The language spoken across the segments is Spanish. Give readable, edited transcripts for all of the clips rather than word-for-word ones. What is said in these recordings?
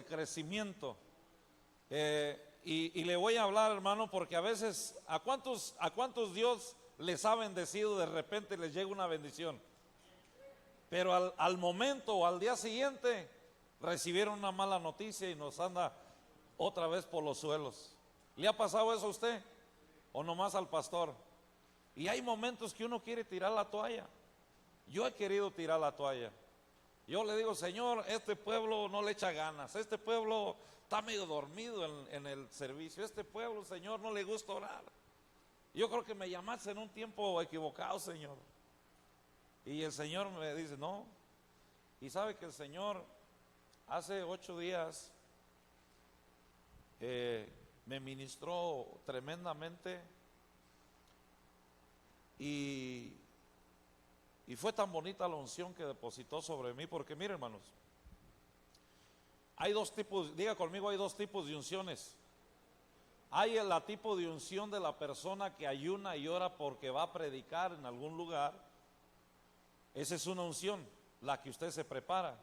el crecimiento. Y le voy a hablar, hermano, porque a veces, ¿a cuántos Dios les ha bendecido? De repente les llega una bendición, pero al momento o al día siguiente recibieron una mala noticia y nos anda otra vez por los suelos. ¿Le ha pasado eso a usted? ¿O nomás al pastor? Y hay momentos que uno quiere tirar la toalla. Yo he querido tirar la toalla. Yo le digo, Señor, este pueblo no le echa ganas, este pueblo está medio dormido en el servicio, este pueblo, Señor, no le gusta orar. Yo creo que me llamaste en un tiempo equivocado, Señor. Y el Señor me dice, no. Y sabe que el Señor hace 8 días me ministró tremendamente y fue tan bonita la unción que depositó sobre mí, porque mire, hermanos, hay 2 tipos, diga conmigo, hay 2 tipos de unciones. Hay el tipo de unción de la persona que ayuna y ora porque va a predicar en algún lugar. Esa es una unción, la que usted se prepara.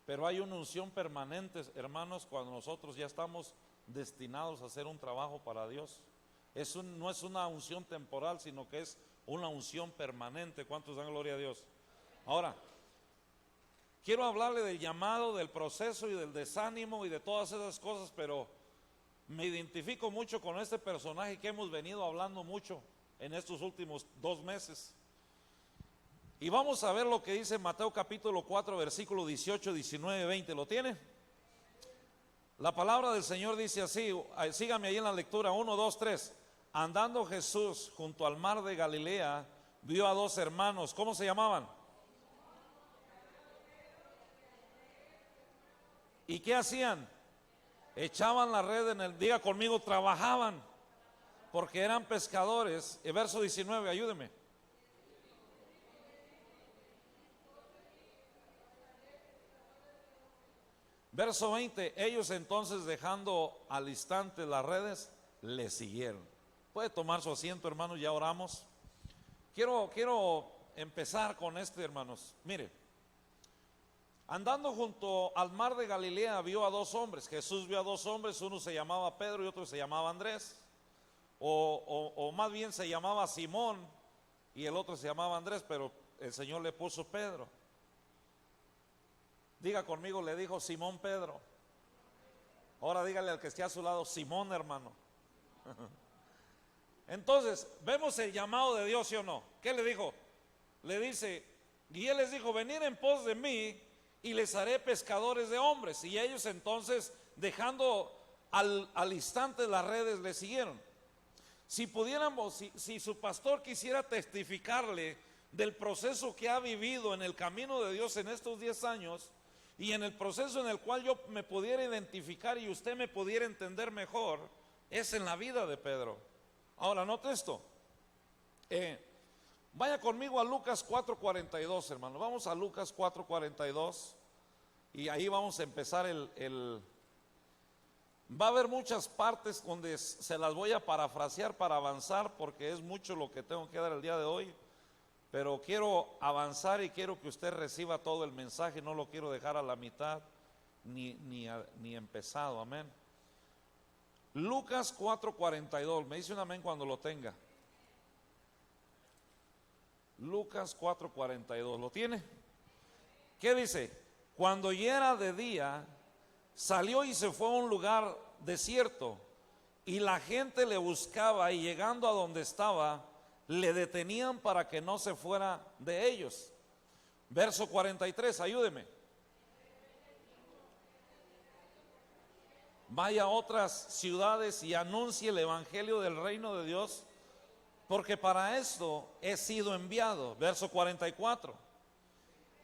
Pero hay una unción permanente, hermanos, cuando nosotros ya estamos destinados a hacer un trabajo para Dios. No es una unción temporal, sino que es una unción permanente. ¿Cuántos dan gloria a Dios? Ahora, quiero hablarle del llamado, del proceso y del desánimo y de todas esas cosas, pero me identifico mucho con este personaje que hemos venido hablando mucho en estos últimos 2 meses. Y vamos a ver lo que dice Mateo capítulo 4, versículo 18, 19, 20. ¿Lo tiene? La palabra del Señor dice así, sígame ahí en la lectura, 1, 2, 3. Andando Jesús junto al mar de Galilea, vio a 2 hermanos. ¿Cómo se llamaban? ¿Y qué hacían? Echaban la red diga conmigo, trabajaban, porque eran pescadores. El verso 19, ayúdeme. Verso 20, ellos entonces, dejando al instante las redes, le siguieron. Puede tomar su asiento, hermanos, ya oramos. Quiero empezar con hermanos. Mire, andando junto al mar de Galilea, vio a 2 hombres. Jesús vio a 2 hombres, uno se llamaba Pedro y otro se llamaba Andrés. O más bien se llamaba Simón y el otro se llamaba Andrés, pero el Señor le puso Pedro. Diga conmigo, le dijo Simón Pedro. Ahora dígale al que esté a su lado, Simón, hermano. Entonces, vemos el llamado de Dios, ¿sí o no? ¿Qué le dijo? Le dice, y él les dijo, venid en pos de mí y les haré pescadores de hombres. Y ellos entonces, dejando al instante las redes, le siguieron. Si pudiéramos, si su pastor quisiera testificarle del proceso que ha vivido en el camino de Dios en estos 10 años, y en el proceso en el cual yo me pudiera identificar y usted me pudiera entender mejor, es en la vida de Pedro. Ahora, note esto. Vaya conmigo a Lucas 4:42, hermano. Vamos a Lucas 4:42 y ahí vamos a empezar va a haber muchas partes donde se las voy a parafrasear para avanzar, porque es mucho lo que tengo que dar el día de hoy. Pero quiero avanzar y quiero que usted reciba todo el mensaje, no lo quiero dejar a la mitad ni empezado, amén. Lucas 4:42, me dice un amén cuando lo tenga. Lucas 4:42, ¿lo tiene? ¿Qué dice? Cuando ya era de día, salió y se fue a un lugar desierto, y la gente le buscaba, y llegando a donde estaba, le detenían para que no se fuera de ellos. Verso 43, ayúdeme. Vaya a otras ciudades y anuncie el evangelio del reino de Dios, porque para esto he sido enviado. Verso 44.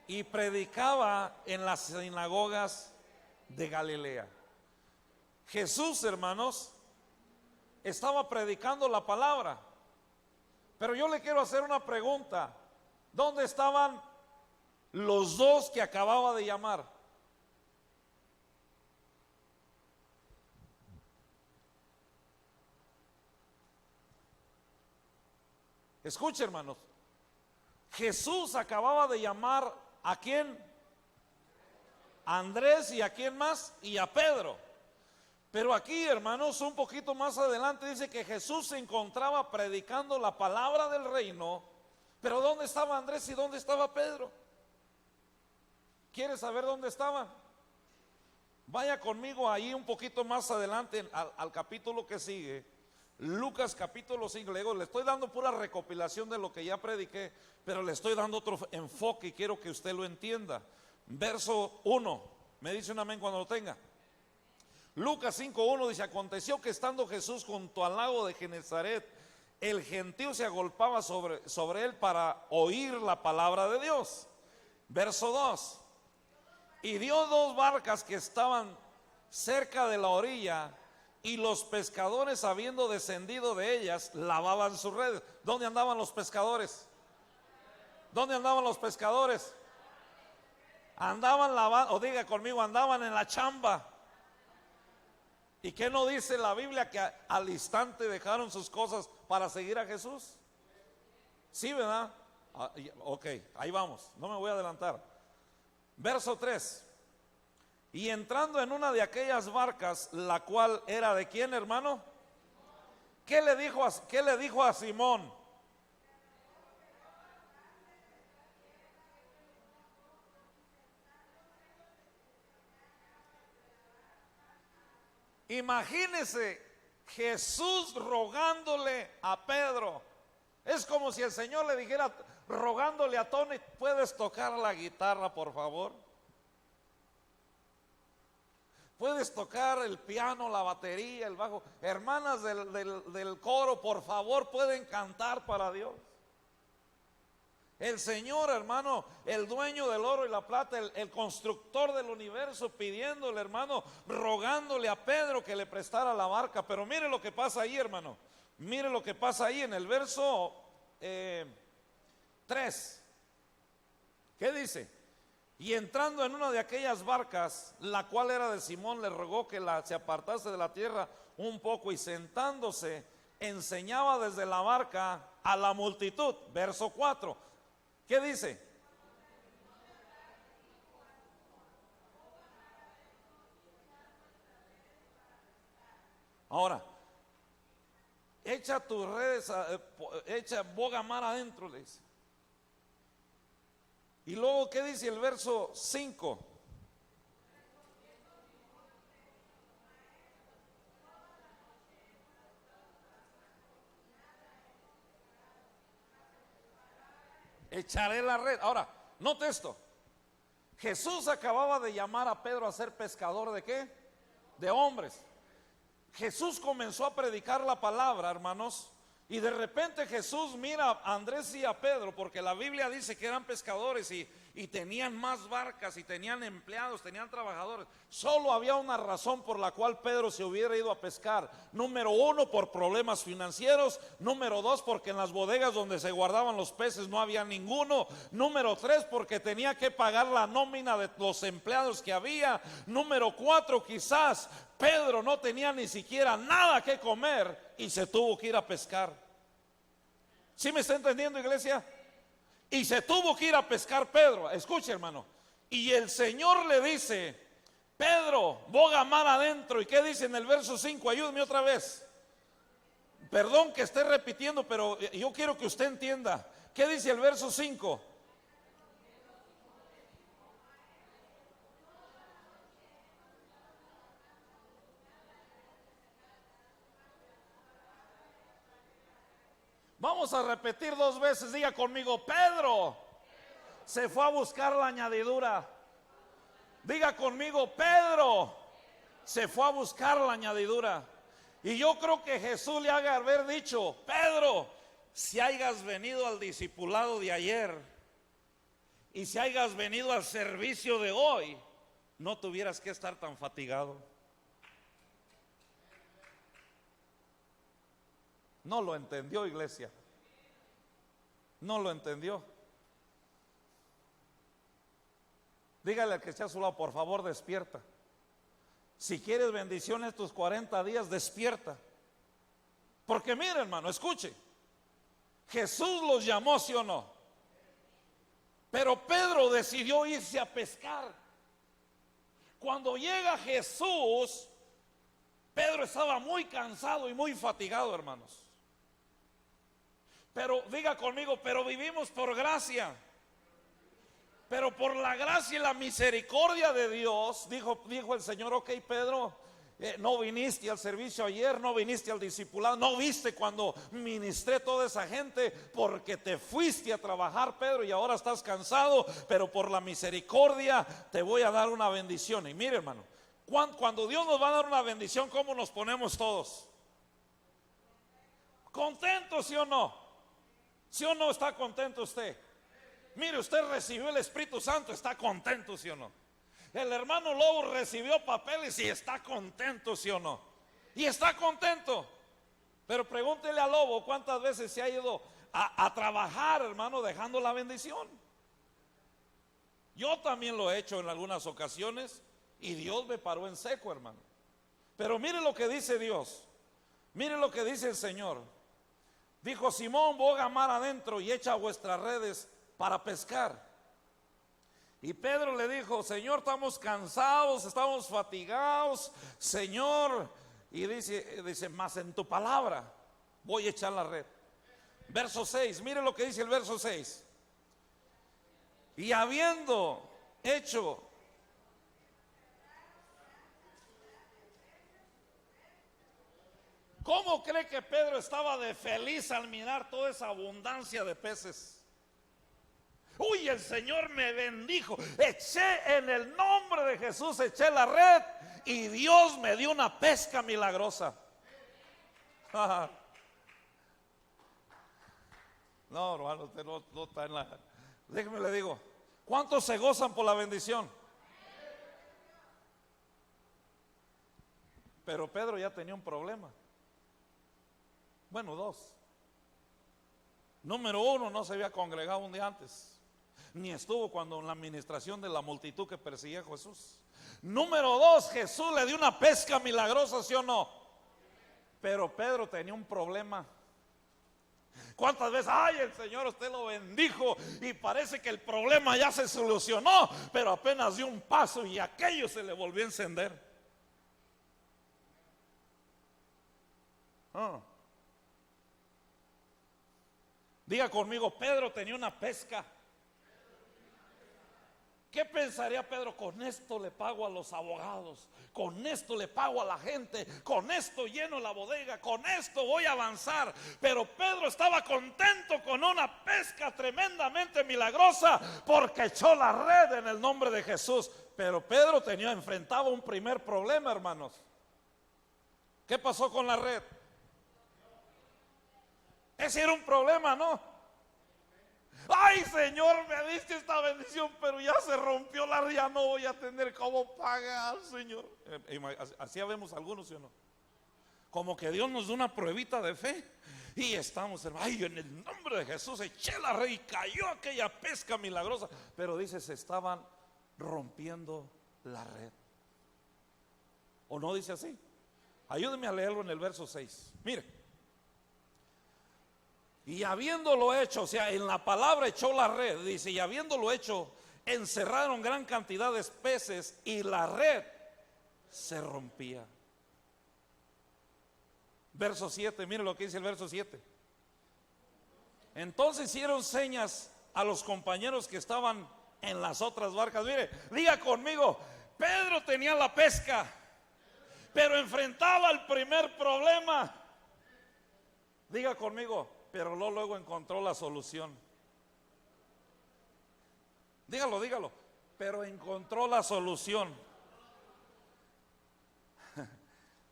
Y predicaba en las sinagogas de Galilea. Jesús, hermanos, estaba predicando la palabra. Pero yo le quiero hacer una pregunta. ¿Dónde estaban los 2 que acababa de llamar? Escuche, hermanos. Jesús acababa de llamar ¿a quién? a Andrés y a quién más, y a Pedro. Pero aquí, hermanos, un poquito más adelante dice que Jesús se encontraba predicando la palabra del reino. Pero ¿dónde estaba Andrés y dónde estaba Pedro? ¿Quieres saber dónde estaban? Vaya conmigo ahí un poquito más adelante al capítulo que sigue, Lucas capítulo 5. Le estoy dando pura recopilación de lo que ya prediqué, pero le estoy dando otro enfoque y quiero que usted lo entienda. Verso 1, me dice un amén cuando lo tenga. Lucas 5:1 dice: aconteció que estando Jesús junto al lago de Genezaret, el gentío se agolpaba sobre él para oír la palabra de Dios. Verso 2: y vio dos barcas que estaban cerca de la orilla, y los pescadores, habiendo descendido de ellas, lavaban sus redes. ¿Dónde andaban los pescadores? ¿Dónde andaban los pescadores? Andaban lavando, o diga conmigo, andaban en la chamba. ¿Y qué no dice la Biblia? Que al instante dejaron sus cosas para seguir a Jesús. Sí, ¿verdad? Ok, ahí vamos, no me voy a adelantar. Verso 3: y entrando en una de aquellas barcas, la cual era de quién, hermano. ¿Qué le dijo a Simón? Imagínese Jesús rogándole a Pedro. Es como si el Señor le dijera, rogándole a Tony: ¿puedes tocar la guitarra, por favor? ¿Puedes tocar el piano, la batería, el bajo? Hermanas del coro, por favor, ¿pueden cantar para Dios? El Señor, hermano, el dueño del oro y la plata, el constructor del universo, pidiéndole, hermano, rogándole a Pedro que le prestara la barca. Pero mire lo que pasa ahí, hermano. Mire lo que pasa ahí en el verso 3. ¿Qué dice? Y entrando en una de aquellas barcas, la cual era de Simón, le rogó que se apartase de la tierra un poco, y sentándose enseñaba desde la barca a la multitud. Verso 4. ¿Qué dice? Ahora, echa tus redes, echa boga mar adentro, le dice. Y luego, ¿qué dice el verso 5? Echaré la red. Ahora, note esto. Jesús acababa de llamar a Pedro a ser pescador ¿de qué? De hombres. Jesús comenzó a predicar la palabra, hermanos, y de repente Jesús mira a Andrés y a Pedro, porque la Biblia dice que eran pescadores y tenían más barcas y tenían empleados, tenían trabajadores. Solo había una razón por la cual Pedro se hubiera ido a pescar. Número 1, por problemas financieros. Número 2, porque en las bodegas donde se guardaban los peces no había ninguno. Número 3, porque tenía que pagar la nómina de los empleados que había. Número 4, quizás Pedro no tenía ni siquiera nada que comer y se tuvo que ir a pescar. ¿Sí me está entendiendo, iglesia? Y se tuvo que ir a pescar Pedro. Escuche, hermano. Y el Señor le dice: Pedro, boga mar adentro. ¿Y qué dice en el verso 5? Ayúdeme otra vez. Perdón que esté repitiendo, pero yo quiero que usted entienda. ¿Qué dice el verso 5? Vamos a repetir 2 veces. Diga conmigo: Pedro se fue a buscar la añadidura. Diga conmigo: Pedro se fue a buscar la añadidura. Y yo creo que Jesús le haga haber dicho: Pedro, si hayas venido al discipulado de ayer y si hayas venido al servicio de hoy, no tuvieras que estar tan fatigado. No lo entendió, iglesia. No lo entendió. Dígale al que esté a su lado: por favor, despierta. Si quieres bendición estos 40 días, despierta. Porque mire, hermano, escuche. Jesús los llamó, ¿sí o no? Pero Pedro decidió irse a pescar. Cuando llega Jesús, Pedro estaba muy cansado y muy fatigado, hermanos. Pero diga conmigo, pero vivimos por gracia. Pero por la gracia y la misericordia de Dios, dijo el Señor: ok, Pedro, no viniste al servicio ayer, no viniste al discipulado, no viste cuando ministré toda esa gente, porque te fuiste a trabajar, Pedro, y ahora estás cansado, pero por la misericordia te voy a dar una bendición. Y mire, hermano, cuando Dios nos va a dar una bendición, ¿cómo nos ponemos todos? ¿Contentos, sí o no? ¿Sí o no está contento usted? Mire, usted recibió el Espíritu Santo, ¿está contento, sí o no? El hermano Lobo recibió papeles y está contento, ¿sí o no? Y está contento. Pero pregúntele a Lobo cuántas veces se ha ido a trabajar, hermano, dejando la bendición. Yo también lo he hecho en algunas ocasiones y Dios me paró en seco, hermano. Pero mire lo que dice Dios. Mire lo que dice el Señor. Dijo: Simón, boga mar adentro y echa vuestras redes para pescar. Y Pedro le dijo: Señor, estamos estamos fatigados, Señor. Y dice: mas en tu palabra voy a echar la red. Verso 6, mire lo que dice el verso 6. Y habiendo hecho ¿cómo cree que Pedro estaba de feliz al mirar toda esa abundancia de peces? Uy, el Señor me bendijo. Eché en el nombre de Jesús, eché la red y Dios me dio una pesca milagrosa. No, hermano, usted no está en la... Déjeme le digo, ¿cuántos se gozan por la bendición? Pero Pedro ya tenía un problema. Bueno, dos. Número uno, no se había congregado un día antes, ni estuvo cuando en la administración de la multitud que perseguía a Jesús. Número dos, Jesús le dio una pesca milagrosa, ¿sí o no? Pero Pedro tenía un problema. ¿Cuántas veces, ay, el Señor usted lo bendijo y parece que el problema ya se solucionó, pero apenas dio un paso y aquello se le volvió a encender? Diga conmigo, Pedro tenía una pesca. ¿Qué pensaría Pedro? Con esto le pago a los abogados, con esto le pago a la gente, con esto lleno la bodega, con esto voy a avanzar. Pero Pedro estaba contento con una pesca tremendamente milagrosa porque echó la red en el nombre de Jesús. Pero Pedro enfrentaba un primer problema, hermanos. ¿Qué pasó con la red? Ese era un problema, ¿no? Ay, Señor, me diste esta bendición, pero ya se rompió la red, ya no voy a tener cómo pagar, Señor. Así vemos algunos, ¿sí o no? Como que Dios nos da una pruebita de fe y estamos, ay, en el nombre de Jesús eché la red y cayó aquella pesca milagrosa. Pero dice, se estaban rompiendo la red. ¿O no dice así? Ayúdeme a leerlo en el verso 6. Mire. Y habiéndolo hecho, o sea, en la palabra echó la red, dice, y habiéndolo hecho, encerraron gran cantidad de peces y la red se rompía. Verso 7, mire lo que dice el verso 7. Entonces hicieron señas a los compañeros que estaban en las otras barcas. Mire, diga conmigo, Pedro tenía la pesca, pero enfrentaba el primer problema. Diga conmigo, pero luego encontró la solución. Dígalo, pero encontró la solución.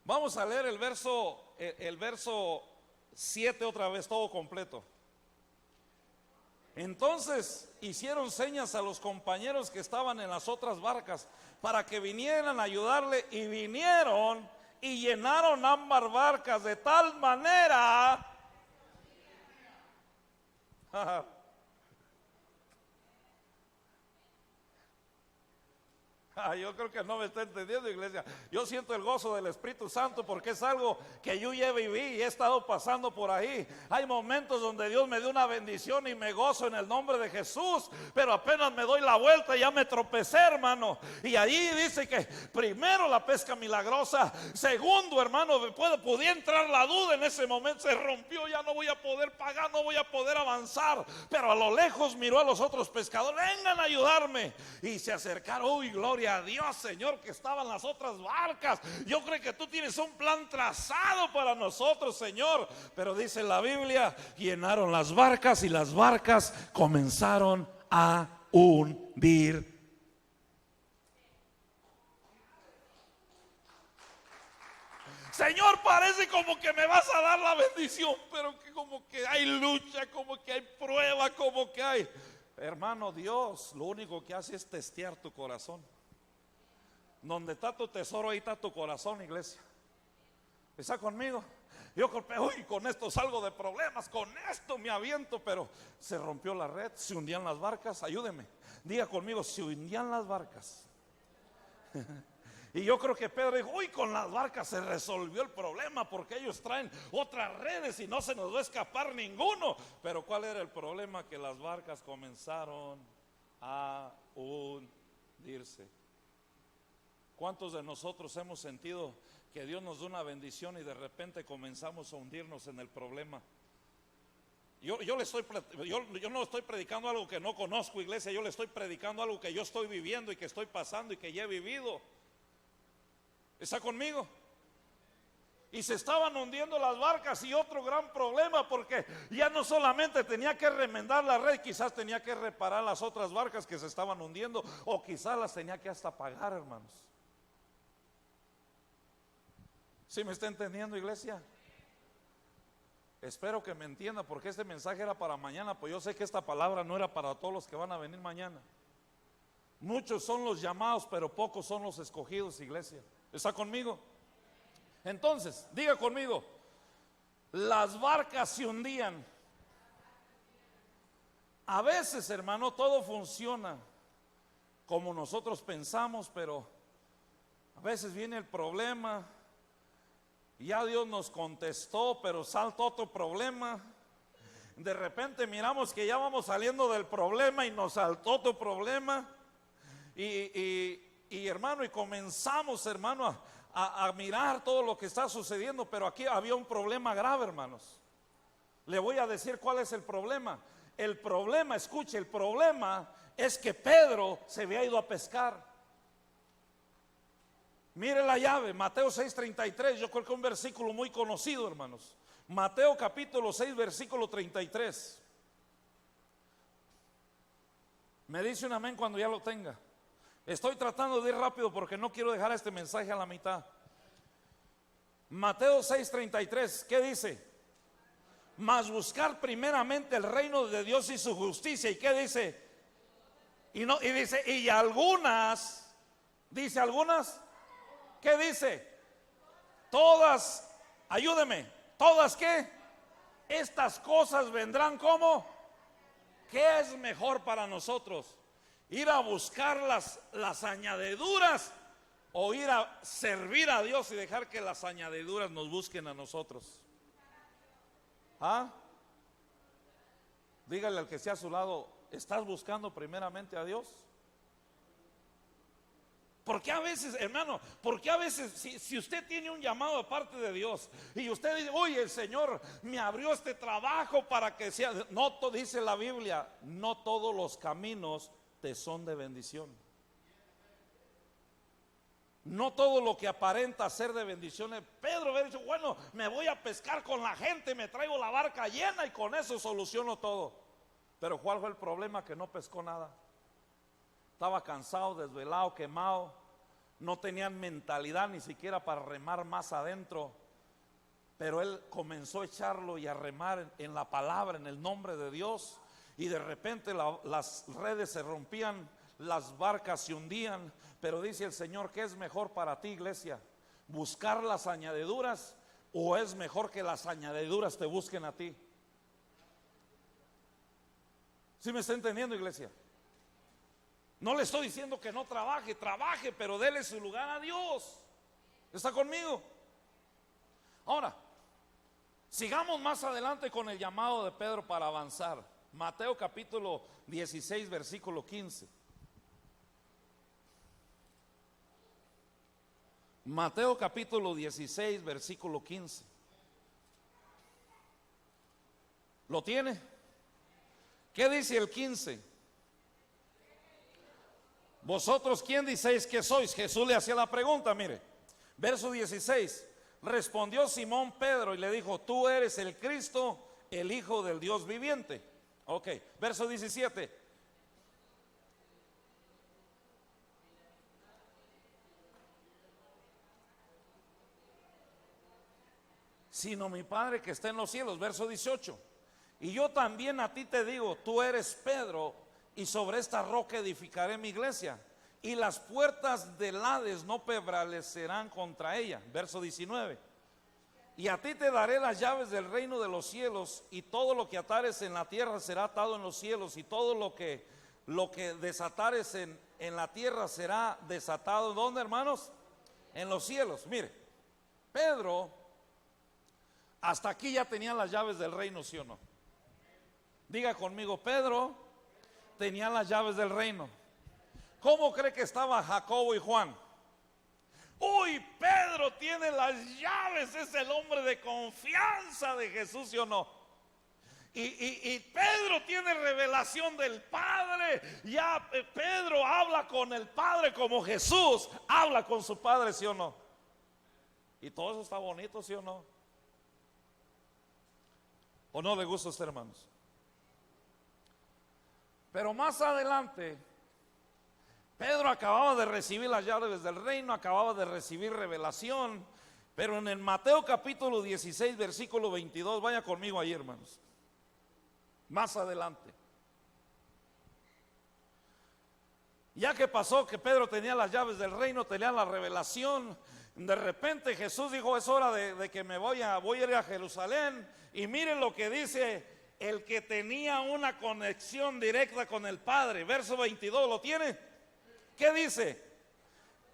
Vamos a leer el verso 7 otra vez, todo completo. Entonces hicieron señas a los compañeros que estaban en las otras barcas para que vinieran a ayudarle, y vinieron y llenaron ambas barcas de tal manera Yo creo que no me está entendiendo, iglesia. Yo siento el gozo del Espíritu Santo porque es algo que yo ya viví y he estado pasando por ahí. Hay momentos donde Dios me dio una bendición y me gozo en el nombre de Jesús, pero apenas me doy la vuelta ya me tropecé, hermano. Y ahí dice que primero la pesca milagrosa, segundo, hermano, podía entrar la duda en ese momento. Se rompió, ya no voy a poder pagar, no voy a poder avanzar. Pero a lo lejos miró a los otros pescadores, vengan a ayudarme. Y se acercaron, uy, gloria a Dios, Señor, que estaban las otras barcas. Yo creo que tú tienes un plan trazado para nosotros, Señor. Pero dice la Biblia, llenaron las barcas y las barcas comenzaron a hundir. Señor, parece como que me vas a dar la bendición, pero que como que hay lucha, como que hay prueba, como que hay... Hermano, Dios lo único que hace es testear tu corazón. Donde está tu tesoro, ahí está tu corazón, iglesia. ¿Está conmigo? Yo con esto salgo de problemas, con esto me aviento, pero se rompió la red, se hundían las barcas. Ayúdeme, diga conmigo, se hundían las barcas. Y yo creo que Pedro dijo, uy, con las barcas se resolvió el problema, porque ellos traen otras redes y no se nos va a escapar ninguno. Pero ¿cuál era el problema? Que las barcas comenzaron a hundirse. ¿Cuántos de nosotros hemos sentido que Dios nos da una bendición y de repente comenzamos a hundirnos en el problema? Yo no estoy predicando algo que no conozco, iglesia. Yo le estoy predicando algo que yo estoy viviendo y que estoy pasando y que ya he vivido. ¿Está conmigo? Y se estaban hundiendo las barcas. Y otro gran problema, porque ya no solamente tenía que remendar la red, quizás tenía que reparar las otras barcas que se estaban hundiendo, o quizás las tenía que hasta pagar, hermanos. ¿Sí me está entendiendo, iglesia? Espero que me entienda, porque este mensaje era para mañana, pues yo sé que esta palabra no era para todos los que van a venir mañana. Muchos son los llamados, pero pocos son los escogidos, iglesia. ¿Está conmigo? Entonces, diga conmigo, las barcas se hundían. A veces, hermano, todo funciona como nosotros pensamos, pero a veces viene el problema. Ya Dios nos contestó, pero salta otro problema. De repente miramos que ya vamos saliendo del problema y nos saltó otro problema. Y hermano, y comenzamos, hermano, a mirar todo lo que está sucediendo. Pero aquí había un problema grave, hermanos. Le voy a decir cuál es el problema. El problema, escuche, el problema es que Pedro se había ido a pescar. Mire la llave, Mateo 6:33, yo creo que es un versículo muy conocido, hermanos. Mateo capítulo 6, versículo 33. Me dice un amén cuando ya lo tenga. Estoy tratando de ir rápido porque no quiero dejar este mensaje a la mitad. Mateo 6:33, ¿qué dice? Mas buscar primeramente el reino de Dios y su justicia. ¿Y qué dice? Y dice, y algunas, dice algunas, ¿qué dice? Todas, ayúdeme, ¿todas qué? Estas cosas vendrán como, ¿qué es mejor para nosotros? Ir a buscar las añadiduras o ir a servir a Dios y dejar que las añadiduras nos busquen a nosotros. ¿Ah? Dígale al que esté a su lado, ¿estás buscando primeramente a Dios? Porque a veces, hermano, porque a veces si usted tiene un llamado de parte de Dios y usted dice, oye, el Señor me abrió este trabajo para que sea, no, dice la Biblia, no todos los caminos te son de bendición. No todo lo que aparenta ser de bendiciones. Pedro había dicho, bueno, me voy a pescar con la gente, me traigo la barca llena y con eso soluciono todo. Pero ¿cuál fue el problema? Que no pescó nada. Estaba cansado, desvelado, quemado. No tenían mentalidad ni siquiera para remar más adentro. Pero él comenzó a echarlo y a remar en la palabra, en el nombre de Dios. Y de repente las redes se rompían, las barcas se hundían. Pero dice el Señor, ¿qué es mejor para ti, iglesia? ¿Buscar las añadiduras o es mejor que las añadiduras te busquen a ti? ¿Sí me está entendiendo, iglesia? No le estoy diciendo que no trabaje, trabaje, pero dele su lugar a Dios. ¿Está conmigo? Ahora, sigamos más adelante con el llamado de Pedro para avanzar. Mateo capítulo 16, versículo 15. Mateo capítulo 16, versículo 15. ¿Lo tiene? ¿Qué dice el 15? ¿Vosotros quién diceis que sois? Jesús le hacía la pregunta, mire. Verso 16. Respondió Simón Pedro y le dijo: tú eres el Cristo, el Hijo del Dios viviente. Ok, verso 17. Sino mi Padre que está en los cielos. Verso 18. Y yo también a ti te digo: tú eres Pedro, y sobre esta roca edificaré mi iglesia, y las puertas del Hades no prevalecerán contra ella. Verso 19. Y a ti te daré las llaves del reino de los cielos, y todo lo que atares en la tierra será atado en los cielos, y todo lo que desatares en la tierra será desatado. ¿Dónde, hermanos? En los cielos. Mire, Pedro hasta aquí ya tenía las llaves del reino, ¿sí o no? Diga conmigo, Pedro tenía las llaves del reino. ¿Cómo cree que estaba Jacobo y Juan? Uy, Pedro tiene las llaves, es el hombre de confianza de Jesús, ¿sí o no? Y Pedro tiene revelación del Padre. Ya Pedro habla con el Padre como Jesús habla con su Padre, ¿sí o no? Y todo eso está bonito, ¿sí o no? ¿O no le gusta a usted, hermanos? Pero más adelante, Pedro acababa de recibir las llaves del reino, acababa de recibir revelación. Pero en el Mateo capítulo 16, versículo 22, vaya conmigo ahí, hermanos. Más adelante. Ya que pasó que Pedro tenía las llaves del reino, tenía la revelación, de repente Jesús dijo: es hora de que voy a ir a Jerusalén. Y miren lo que dice el que tenía una conexión directa con el Padre. Verso 22, ¿lo tiene? ¿Qué dice?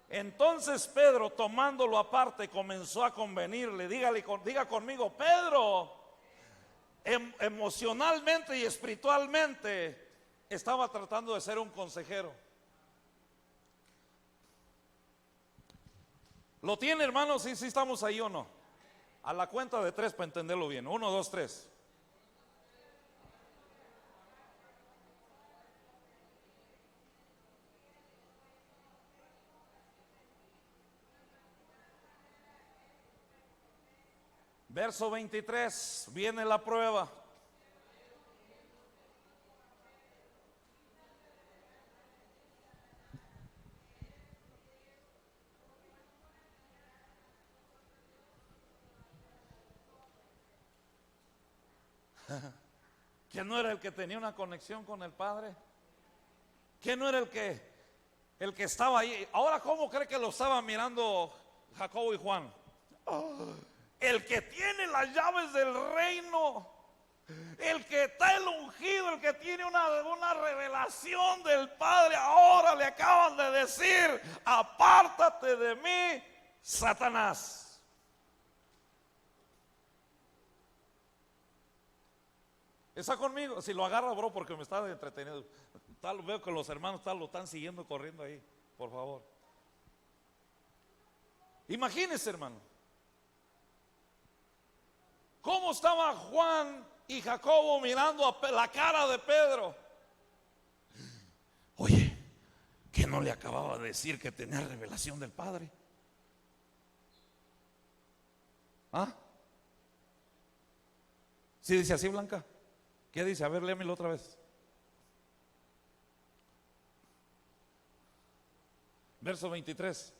Entonces Pedro, tomándolo aparte, comenzó a convenirle. Diga conmigo, Pedro emocionalmente y espiritualmente estaba tratando de ser un consejero. ¿Lo tiene, hermanos? Sí, estamos ahí o no. A la cuenta de 3 para entenderlo bien. 1, 2, 3. Verso 23, viene la prueba. ¿Quién no era el que tenía una conexión con el Padre? ¿Quién no era el que estaba ahí? Ahora, ¿cómo cree que lo estaban mirando Jacobo y Juan? El que tiene las llaves del reino, el que está el ungido, el que tiene una revelación del Padre. Ahora le acaban de decir: apártate de mí, Satanás. ¿Está conmigo? Si lo agarra, bro, porque me está entreteniendo. Veo que los hermanos lo están siguiendo, corriendo ahí. Por favor. Imagínense, hermano. ¿Cómo estaba Juan y Jacobo mirando a la cara de Pedro? Oye, ¿que no le acababa de decir que tenía revelación del Padre? ¿Ah? ¿Sí dice así, Blanca? ¿Qué dice? A ver, léamelo otra vez. Verso 23.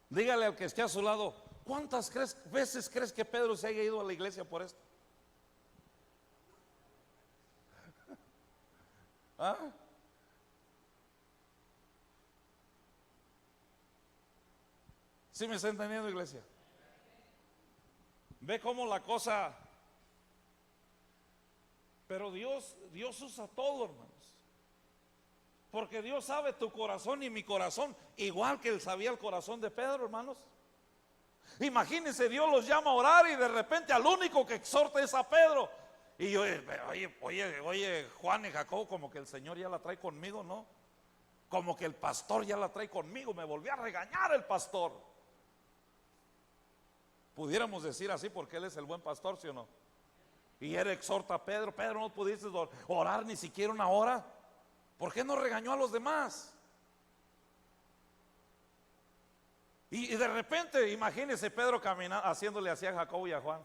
Dígale al que esté a su lado: ¿cuántas veces crees que Pedro se haya ido a la iglesia por esto? ¿Ah? ¿Sí me está entendiendo, iglesia? Ve cómo la cosa. Pero Dios usa todo, hermanos. Porque Dios sabe tu corazón y mi corazón, igual que Él sabía el corazón de Pedro, hermanos. Imagínense, Dios los llama a orar y de repente al único que exhorta es a Pedro. Y yo, oye, Juan y Jacob, como que el Señor ya la trae conmigo, ¿no? Como que el pastor ya la trae conmigo, me volvió a regañar el pastor. Pudiéramos decir así porque Él es el buen pastor, ¿sí o no? Y Él exhorta a Pedro, Pedro, no pudiste orar ni siquiera una hora. ¿Por qué no regañó a los demás? Y de repente, imagínense Pedro caminando, haciéndole así a Jacobo y a Juan.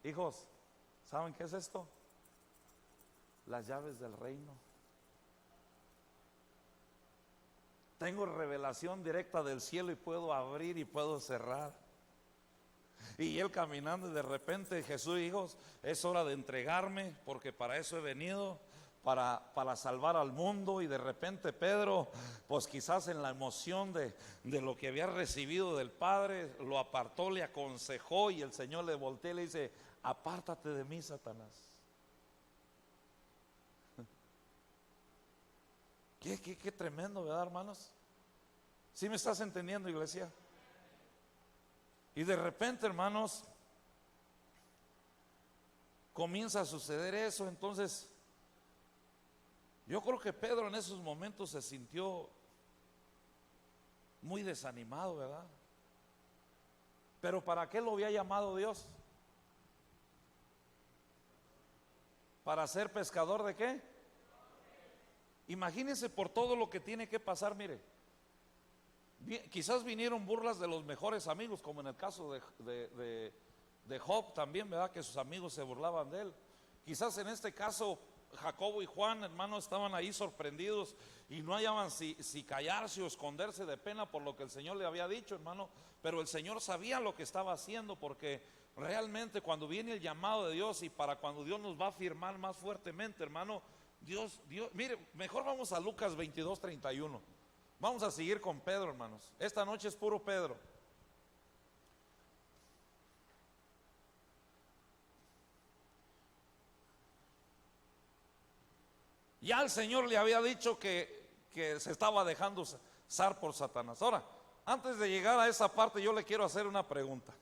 Hijos, ¿saben qué es esto? Las llaves del reino. Tengo revelación directa del cielo y puedo abrir y puedo cerrar. Y él caminando y de repente, Jesús, hijos, es hora de entregarme porque para eso he venido, para salvar al mundo. Y de repente Pedro, pues quizás en la emoción de lo que había recibido del Padre, lo apartó, le aconsejó y el Señor le voltea y le dice: apártate de mí, Satanás. Qué tremendo, ¿verdad, hermanos? ¿Sí me estás entendiendo, iglesia? Y de repente, hermanos, comienza a suceder eso. Entonces, yo creo que Pedro en esos momentos se sintió muy desanimado, ¿verdad? Pero ¿para qué lo había llamado Dios? ¿Para ser pescador de qué? Imagínense por todo lo que tiene que pasar. Mire, quizás vinieron burlas de los mejores amigos, como en el caso de Job también, ¿verdad? Que sus amigos se burlaban de él. Quizás en este caso Jacobo y Juan, hermanos, estaban ahí sorprendidos y no hallaban si callarse o esconderse de pena por lo que el Señor le había dicho, hermano. Pero el Señor sabía lo que estaba haciendo, porque realmente cuando viene el llamado de Dios y para cuando Dios nos va a afirmar más fuertemente, hermano, Dios, mire, mejor vamos a Lucas 22:31. Vamos a seguir con Pedro, hermanos. Esta noche es puro Pedro. Ya el Señor le había dicho que se estaba dejando usar por Satanás. Ahora, antes de llegar a esa parte, yo le quiero hacer una pregunta.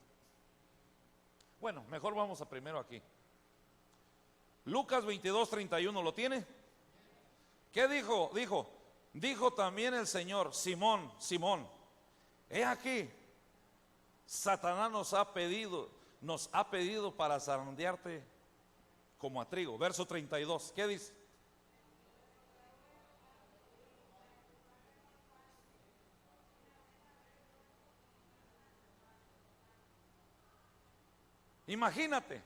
Bueno, mejor vamos a primero aquí. Lucas 22:31, ¿lo tiene? ¿Qué dijo? Dijo también el Señor: Simón, Simón, he aquí, Satanás nos ha pedido para zarandearte como a trigo. Verso 32, ¿qué dice? Imagínate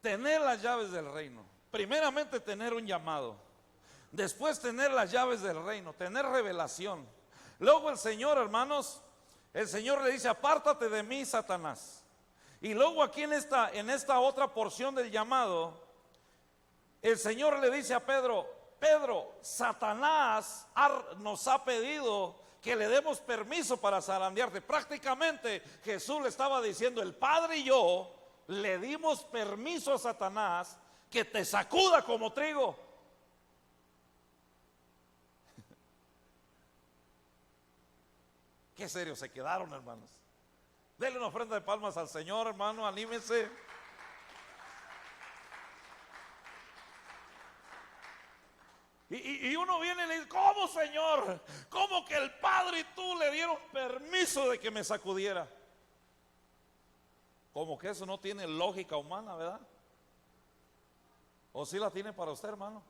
tener las llaves del reino. Primeramente tener un llamado, después tener las llaves del reino, tener revelación. Luego el Señor, hermanos, el Señor le dice: apártate de mí, Satanás. Y luego aquí en esta otra porción del llamado, el Señor le dice a Pedro: Pedro, Satanás nos ha pedido que le demos permiso para zarandearte. Prácticamente Jesús le estaba diciendo: el Padre y yo le dimos permiso a Satanás que te sacuda como trigo. Qué serios se quedaron, hermanos. Denle una ofrenda de palmas al Señor, hermano, anímense. Y uno viene y le dice: ¿cómo, Señor? ¿Cómo que el Padre y tú le dieron permiso de que me sacudiera? Como que eso no tiene lógica humana, ¿verdad? ¿O sí la tiene para usted, hermano?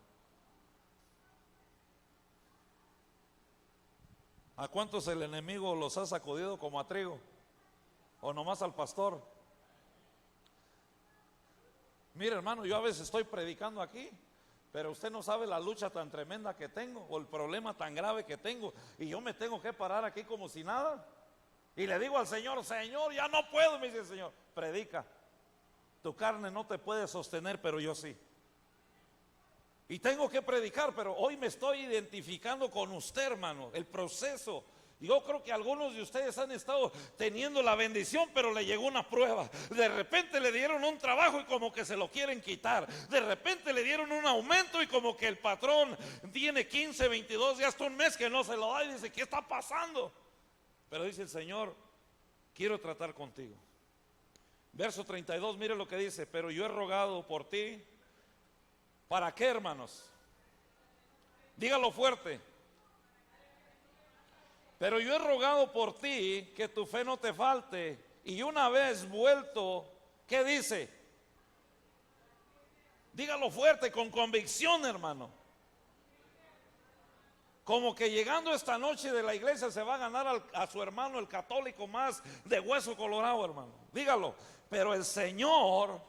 ¿A cuántos el enemigo los ha sacudido como a trigo? ¿O nomás al pastor? Mire, hermano, yo a veces estoy predicando aquí, pero usted no sabe la lucha tan tremenda que tengo o el problema tan grave que tengo, y yo me tengo que parar aquí como si nada. Y le digo al Señor: Señor, ya no puedo. Me dice el Señor: predica. Tu carne no te puede sostener, pero yo sí. Y tengo que predicar, pero hoy me estoy identificando con usted, hermano, el proceso. Yo creo que algunos de ustedes han estado teniendo la bendición, pero le llegó una prueba. De repente le dieron un trabajo y como que se lo quieren quitar. De repente le dieron un aumento y como que el patrón tiene 15, 22 días, hasta un mes que no se lo da y dice, ¿qué está pasando? Pero dice el Señor, quiero tratar contigo. Verso 32, mire lo que dice, pero yo he rogado por ti. ¿Para qué, hermanos? Dígalo fuerte. Pero yo he rogado por ti que tu fe no te falte. Y una vez vuelto, ¿qué dice? Dígalo fuerte, con convicción, hermano. Como que llegando esta noche de la iglesia se va a ganar a su hermano el católico más de hueso colorado, hermano. Dígalo. Pero el Señor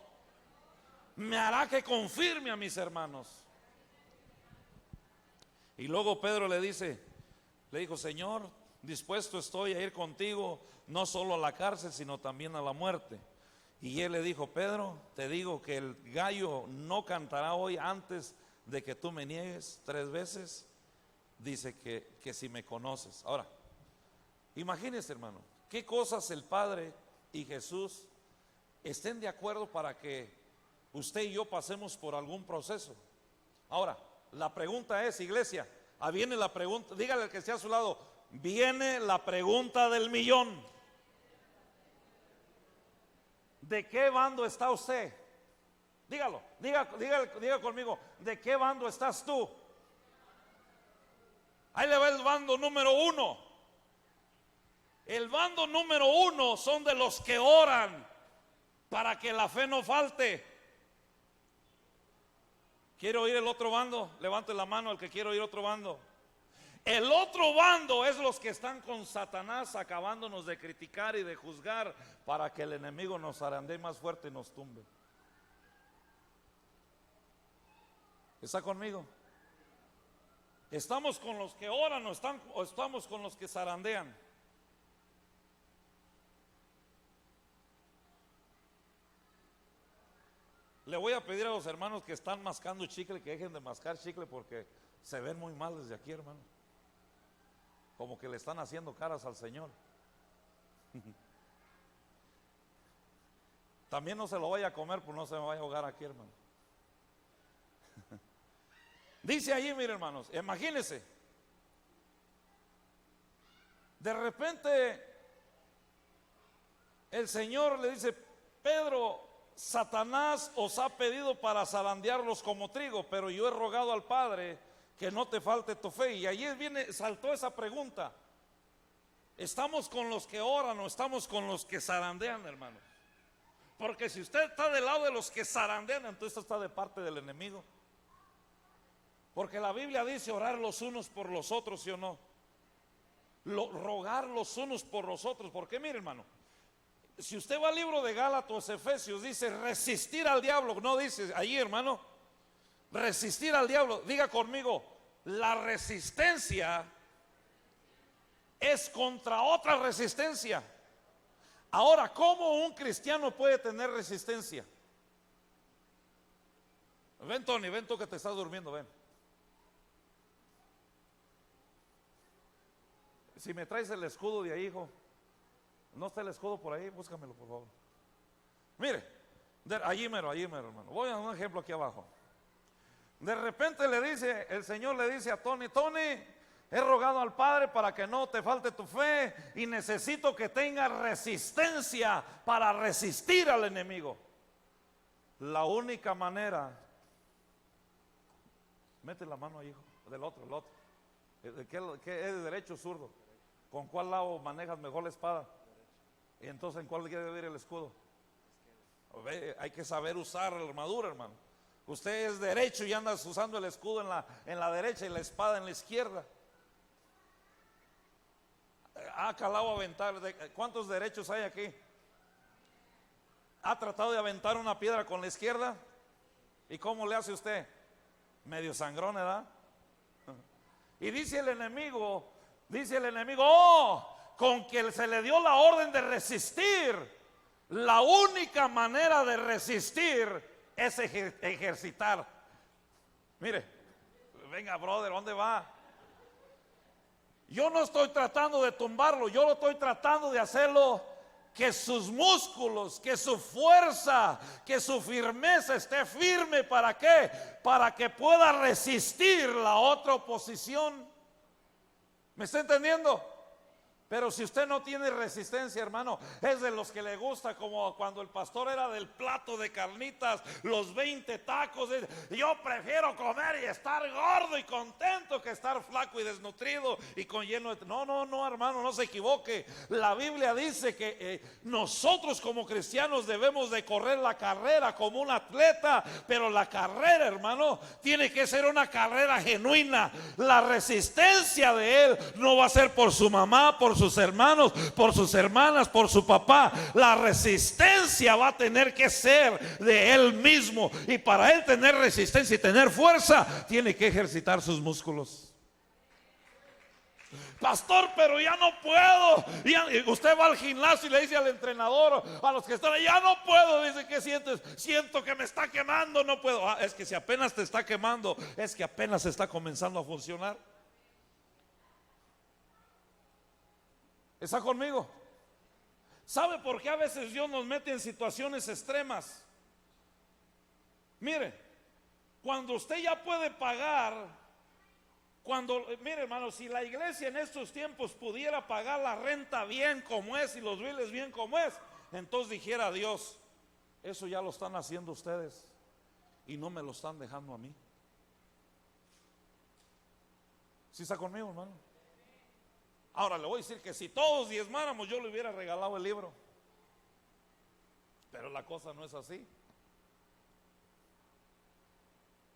me hará que confirme a mis hermanos. Y luego Pedro le dijo, Señor, dispuesto estoy a ir contigo, no solo a la cárcel, sino también a la muerte. Y él le dijo, Pedro, te digo que el gallo no cantará hoy antes de que tú me niegues 3 veces. Dice que si me conoces. Ahora, imagínese, hermano, qué cosas el Padre y Jesús estén de acuerdo para que usted y yo pasemos por algún proceso. Ahora, la pregunta es, iglesia, viene la pregunta, dígale al que esté a su lado, viene la pregunta del millón. ¿De qué bando está usted? Dígalo, diga conmigo, ¿de qué bando estás tú? Ahí le va el bando número 1. El bando número 1 son de los que oran para que la fe no falte. ¿Quiere oír el otro bando? Levante la mano el que quiere oír otro bando. El otro bando es los que están con Satanás acabándonos de criticar y de juzgar para que el enemigo nos zarandee más fuerte y nos tumbe. ¿Está conmigo? ¿Estamos con los que oran o estamos con los que zarandean? Le voy a pedir a los hermanos que están mascando chicle que dejen de mascar chicle porque se ven muy mal desde aquí, hermano. Como que le están haciendo caras al Señor. También no se lo vaya a comer, pues no se me vaya a ahogar aquí, hermano. Dice allí, mire, hermanos, imagínense. De repente el Señor le dice, Pedro, Satanás os ha pedido para zarandearlos como trigo, pero yo he rogado al Padre que no te falte tu fe. Y allí saltó esa pregunta. ¿Estamos con los que oran o estamos con los que zarandean, hermano? Porque si usted está del lado de los que zarandean, entonces está de parte del enemigo. Porque la Biblia dice orar los unos por los otros, ¿sí o no? Rogar los unos por los otros. Porque mire, hermano, si usted va al libro de Gálatas, Efesios, dice resistir al diablo. No dice ahí, hermano, resistir al diablo. Diga conmigo, la resistencia es contra otra resistencia. Ahora, ¿cómo un cristiano puede tener resistencia? Ven, Tony, ven tú que te estás durmiendo, ven. Si me traes el escudo de ahí, hijo. ¿No está el escudo por ahí? Búscamelo, por favor. Mire, allí mero, hermano. Voy a un ejemplo aquí abajo. De repente el Señor le dice a Tony, he rogado al Padre para que no te falte tu fe y necesito que tengas resistencia para resistir al enemigo. La única manera, mete la mano ahí, hijo, del otro. ¿Qué es derecho o zurdo? ¿Con cuál lado manejas mejor la espada? Y entonces, ¿en cuál debe ir el escudo? Hay que saber usar la armadura, hermano. Usted es derecho y anda usando el escudo en la derecha y la espada en la izquierda. Calado a aventar. ¿Cuántos derechos hay aquí? ¿Ha tratado de aventar una piedra con la izquierda? ¿Y cómo le hace usted? Medio sangrón, ¿verdad? Y dice el enemigo, con que se le dio la orden de resistir. La única manera de resistir es ejercitar. Mire, venga, brother, ¿dónde va? Yo no estoy tratando de tumbarlo, yo lo estoy tratando de hacerlo que sus músculos, que su fuerza, que su firmeza esté firme. ¿Para qué? Para que pueda resistir la otra oposición. ¿Me está entendiendo? Pero si usted no tiene resistencia, hermano, es de los que le gusta, como cuando el pastor era del plato de carnitas, los 20 tacos. Yo prefiero comer y estar gordo y contento que estar flaco y desnutrido y con lleno de... No, hermano, no se equivoque. La Biblia dice que nosotros como cristianos debemos de correr la carrera como un atleta, pero la carrera, hermano, tiene que ser una carrera genuina. La resistencia de él no va a ser por su mamá, por sus hermanos, por sus hermanas, por su papá. La resistencia va a tener que ser de él mismo, y para él tener resistencia y tener fuerza, tiene que ejercitar sus músculos. Pastor, pero ya no puedo. Usted va al gimnasio y le dice al entrenador, a los que están ahí, ya no puedo. Dice, ¿qué sientes? Siento que me está quemando, no puedo. Es que si apenas te está quemando, es que apenas está comenzando a funcionar. ¿Está conmigo? ¿Sabe por qué a veces Dios nos mete en situaciones extremas? Mire, cuando usted ya puede pagar, mire, hermano, si la iglesia en estos tiempos pudiera pagar la renta bien como es y los biles bien como es, entonces dijera Dios, eso ya lo están haciendo ustedes y no me lo están dejando a mí. ¿Sí está conmigo, hermano? Ahora le voy a decir que si todos diezmáramos, yo le hubiera regalado el libro. Pero la cosa no es así.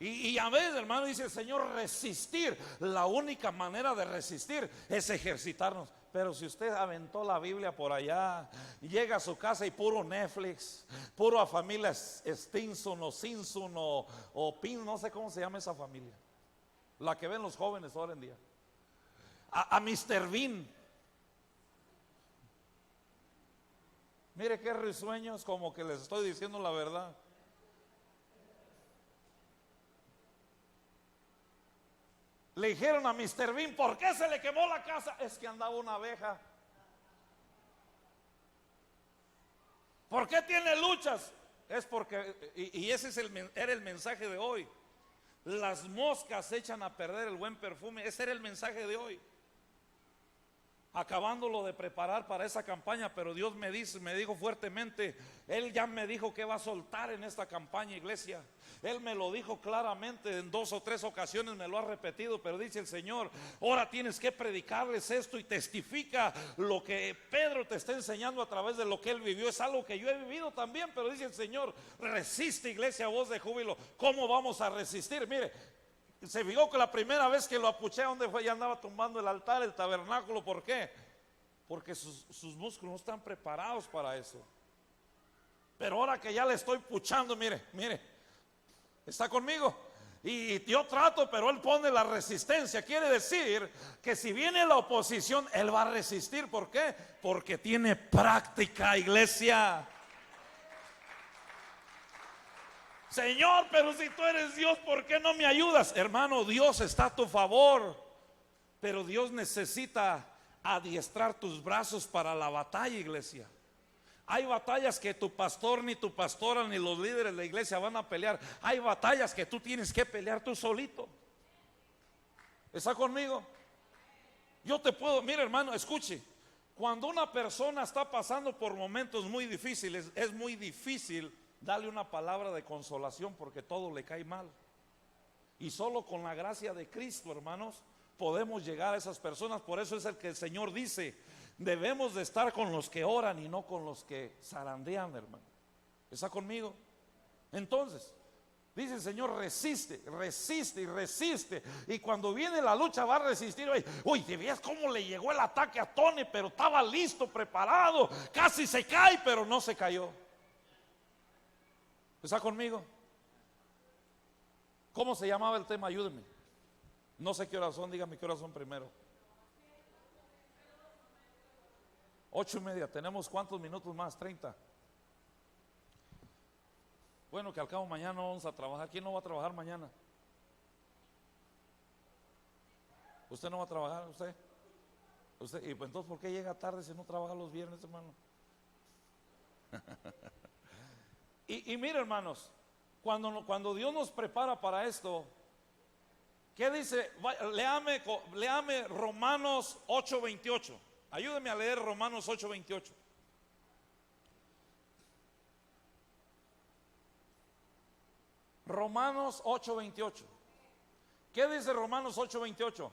Y a veces, hermano, dice el Señor, resistir. La única manera de resistir es ejercitarnos. Pero si usted aventó la Biblia por allá, llega a su casa y puro Netflix, puro a familia Stinson o Simpson o Pin, no sé cómo se llama esa familia, la que ven los jóvenes ahora en día. A Mr. Bean. Mire qué risueños, como que les estoy diciendo la verdad. Le dijeron a Mr. Bean, ¿por qué se le quemó la casa? Es que andaba una abeja. ¿Por qué tiene luchas? Es porque, y ese era el mensaje de hoy. Las moscas echan a perder el buen perfume. Ese era el mensaje de hoy. Acabándolo de preparar para esa campaña, pero Dios me dijo fuertemente, Él ya me dijo que va a soltar en esta campaña, iglesia. Él me lo dijo claramente en 2 o 3 ocasiones, me lo ha repetido, pero dice el Señor, ahora tienes que predicarles esto y testifica lo que Pedro te está enseñando a través de lo que él vivió. Es algo que yo he vivido también, pero dice el Señor, resiste, iglesia, voz de júbilo. ¿Cómo vamos a resistir? Mire, se fijó que la primera vez que lo apuché, ¿dónde fue? Ya andaba tumbando el altar, el tabernáculo. ¿Por qué? Porque sus músculos no están preparados para eso. Pero ahora que ya le estoy puchando, mire, ¿está conmigo? Y yo trato, pero él pone la resistencia. Quiere decir que si viene la oposición, él va a resistir. ¿Por qué? Porque tiene práctica, iglesia. Señor, pero si tú eres Dios, ¿por qué no me ayudas? Hermano, Dios está a tu favor, pero Dios necesita adiestrar tus brazos para la batalla, iglesia. Hay batallas que tu pastor, ni tu pastora, ni los líderes de la iglesia van a pelear. Hay batallas que tú tienes que pelear tú solito. ¿Está conmigo? Yo te puedo, mire, hermano, escuche. Cuando una persona está pasando por momentos muy difíciles, es muy difícil darle una palabra de consolación, porque todo le cae mal. Y solo con la gracia de Cristo, hermanos, podemos llegar a esas personas. Por eso es el que el Señor dice, debemos de estar con los que oran y no con los que zarandean, hermano. ¿Está conmigo? Entonces, dice el Señor, resiste, resiste y resiste. Y cuando viene la lucha va a resistir. Uy, ¿te ves cómo le llegó el ataque a Tony? Pero estaba listo, preparado. Casi se cae, pero no se cayó. ¿Está conmigo? ¿Cómo se llamaba el tema? Ayúdenme. No sé qué horas son, dígame qué horas son primero. 8:30. ¿Tenemos cuántos minutos más? 30. Bueno, que al cabo mañana vamos a trabajar. ¿Quién no va a trabajar mañana? ¿Usted no va a trabajar? ¿Usted? Y pues entonces, ¿por qué llega tarde si no trabaja los viernes, hermano? Y mire, hermanos, cuando Dios nos prepara para esto, ¿qué dice? Léame Romanos 8:28. Ayúdeme a leer Romanos 8:28. Romanos 8:28. ¿Qué dice Romanos 8:28?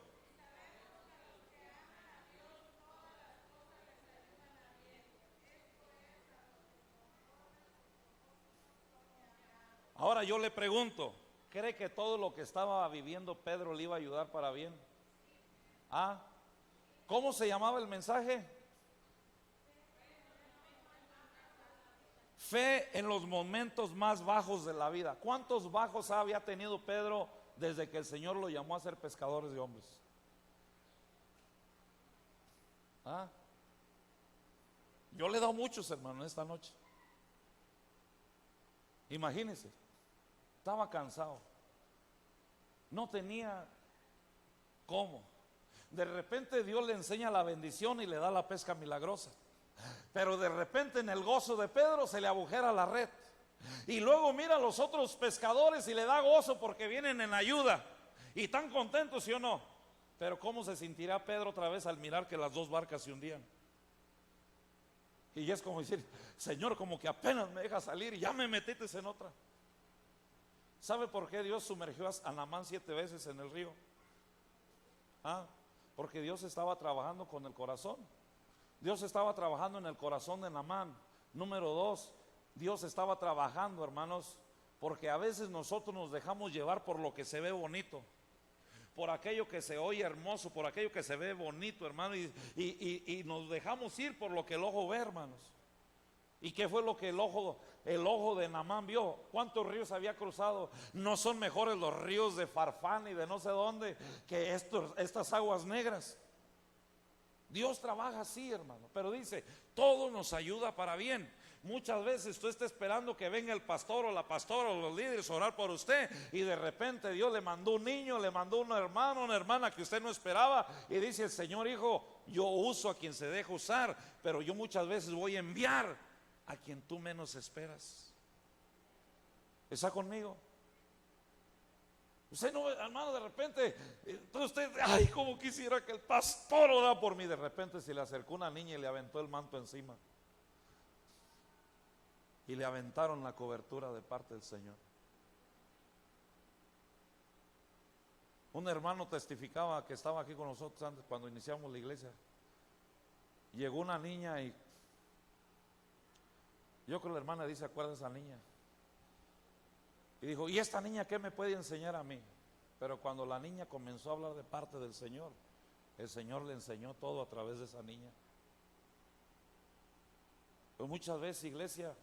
Ahora yo le pregunto, ¿cree que todo lo que estaba viviendo Pedro le iba a ayudar para bien? ¿Ah? ¿Cómo se llamaba el mensaje? Fe en los momentos más bajos de la vida. ¿Cuántos bajos había tenido Pedro desde que el Señor lo llamó a ser pescadores de hombres? ¿Ah? Yo le he dado muchos, hermano, esta noche. Imagínense, estaba cansado, no tenía cómo. De repente Dios le enseña la bendición y le da la pesca milagrosa. Pero de repente en el gozo de Pedro se le agujera la red. Y luego mira a los otros pescadores y le da gozo porque vienen en ayuda. Y tan contentos, ¿sí o no? Pero ¿cómo se sentirá Pedro otra vez al mirar que las dos barcas se hundían? Y es como decir, Señor, como que apenas me deja salir y ya me metiste en otra. ¿Sabe por qué Dios sumergió a Naamán 7 veces en el río? Porque Dios estaba trabajando con el corazón. Dios estaba trabajando en el corazón de Naamán. Número 2, Dios estaba trabajando, hermanos, porque a veces nosotros nos dejamos llevar por lo que se ve bonito, por aquello que se oye hermoso, por aquello que se ve bonito, hermano, y nos dejamos ir por lo que el ojo ve, hermanos. ¿Y qué fue lo que el ojo de Naamán vio? ¿Cuántos ríos había cruzado? No son mejores los ríos de Farfán y de no sé dónde que estas aguas negras. Dios trabaja así, hermano, pero dice, todo nos ayuda para bien. Muchas veces usted está esperando que venga el pastor o la pastora o los líderes a orar por usted, y de repente Dios le mandó un niño, le mandó un hermano, una hermana que usted no esperaba, y dice el Señor, hijo, yo uso a quien se deja usar, pero yo muchas veces voy a enviar a quien tú menos esperas. ¿Está conmigo? Usted no, hermano, de repente, entonces usted, ay, como quisiera que el pastor ora por mí. De repente se le acercó una niña y le aventó el manto encima. Y le aventaron la cobertura de parte del Señor. Un hermano testificaba que estaba aquí con nosotros antes cuando iniciamos la iglesia. Llegó una niña y yo creo que la hermana dice, ¿acuerda de esa niña? Y dijo, ¿y esta niña qué me puede enseñar a mí? Pero cuando la niña comenzó a hablar de parte del Señor, el Señor le enseñó todo a través de esa niña. Pues muchas veces, iglesia,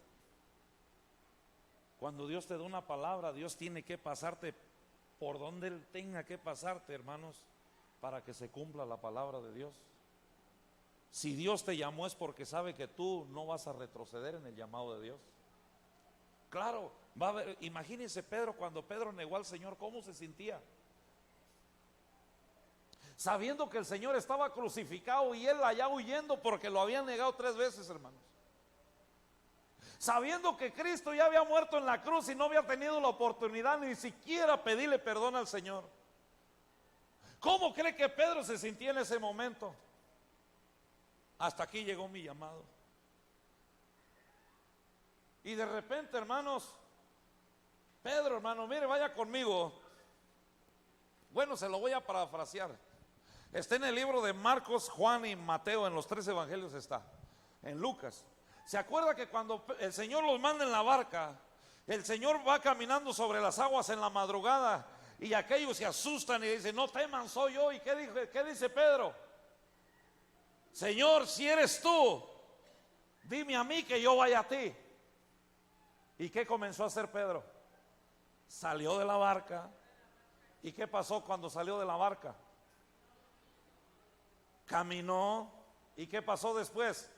cuando Dios te da una palabra, Dios tiene que pasarte por donde Él tenga que pasarte, hermanos, para que se cumpla la palabra de Dios. Si Dios te llamó es porque sabe que tú no vas a retroceder en el llamado de Dios. Claro, va a haber, imagínense Pedro, cuando Pedro negó al Señor, ¿cómo se sentía? Sabiendo que el Señor estaba crucificado y él allá huyendo porque lo habían negado 3 veces, hermanos. Sabiendo que Cristo ya había muerto en la cruz y no había tenido la oportunidad ni siquiera pedirle perdón al Señor. ¿Cómo cree que Pedro se sentía en ese momento? Hasta aquí llegó mi llamado. Y de repente, hermanos, Pedro, hermano, mire, vaya conmigo. Bueno, se lo voy a parafrasear. Está en el libro de Marcos, Juan y Mateo, en los 3 evangelios está. En Lucas. ¿Se acuerda que cuando el Señor los manda en la barca, el Señor va caminando sobre las aguas en la madrugada y aquellos se asustan y dicen, no teman, soy yo? ¿Y qué dice Pedro? Señor, si eres tú, dime a mí que yo vaya a ti. ¿Y qué comenzó a hacer Pedro? Salió de la barca. ¿Y qué pasó cuando salió de la barca? Caminó. ¿Y qué pasó después?